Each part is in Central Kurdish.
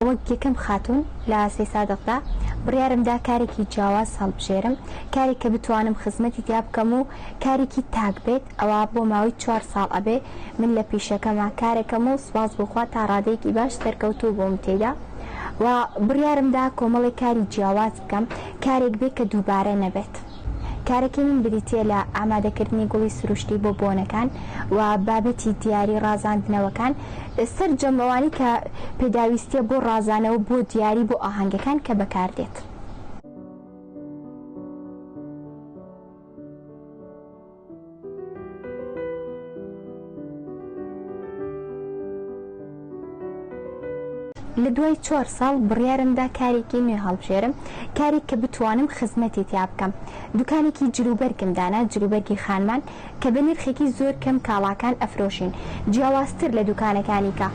وەک یەکەم خاتون لە 3 سادقدا بڕیارمدا کارێکی جیاواز هەڵبژێرم، کارێک کە بتوانم خزمەتی تیا بکەم و کارێکی تاک بێت. ئەوە بۆ ماوەی 4 ساڵ ئەبێ من لە پیشەکەمە کارێکەم و سوپاس بخوا تا ڕادەیەکی باش سەرکەوتوو بۆم تێدا و بڕیارمدا کۆمەڵی کاری جیاواز بکەم، کارێک بێت کە دووبارە نەبێت. کارێکی من بریتە لە ئامادەکردنی گوڵی سروشتی بۆ بۆنەکان و بابەتی دیاری ڕازاندنەوەکان سەرجەمەوانی کە پێداویستیە بۆ ڕازانەوە بۆ دیاری بۆ ئاهەنگەکان کە بەکاردێت. لە دوای 4 ساڵ بڕیارمدا کارێکی نوێ هەڵبژێرم، کارێک کە بتوانم خزمەتی تیا بکەم. دوکانێکی جلوبەرگمدانا، جلوبەرگی خانمان کە بە نرخێکی زۆر کەم کاڵاکان ئەفرۆشین، جیاوازتر لە دوکانەکانی کە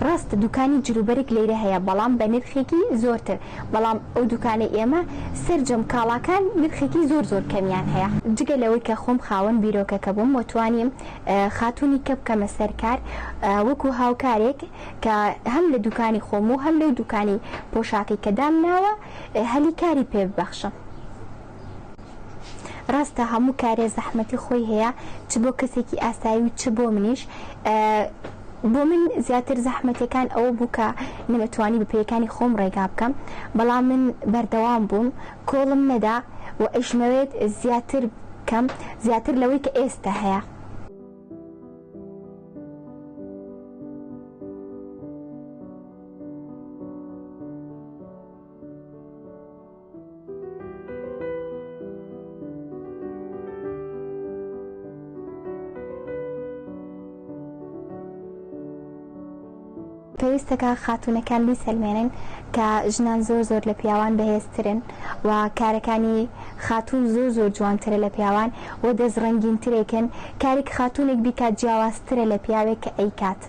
ڕاستە دوکانی جلوبەرگ لێرە هەیە بەڵام بە نرخێکی زۆرتر، بەڵام ئەو دوکانە ئێمە سەرجەم کاڵاکان نرخێکی زۆر کەمیان هەیە. جگە لەوەی کە خۆم خاوەن بیرۆکەکە بووم وتوانیم خاتونی کە بکەمە سەرکار وەکو هاوکارێک کە هەم لە دوکانی خۆم و هەم لەو دوکانی پۆشاکی کە دامناوە هەلی کاری پێ ببەخشم. ڕاستە هەموو کارێ زەحمەتی خۆی هەیە، چ بۆ کەسێکی ئاسایی و چ بۆ منیش. بۆ من زیاتر زەحمەتەکان ئەوە بوو کە نەمەتوانی بە پێیەکانی خۆم ڕێگا بکەم، بەڵام من بەردەوام بووم، کۆڵم نەدا و ئەژمەوێت زیاتر بکەم، زیاتر لەوەی کە ئێستا هەیە. پێویستەکە خاتونەکان بیسەلمێنن کە ژنان زۆر لە پیاوان بەهێزترن و کارەکانی خاتون زۆر جوانترە لە پیاوان و دەست ڕەنگینترێکن، کارێک خاتونێک بیکات جیاوازترە لە پیاوێک کە ئەیکات.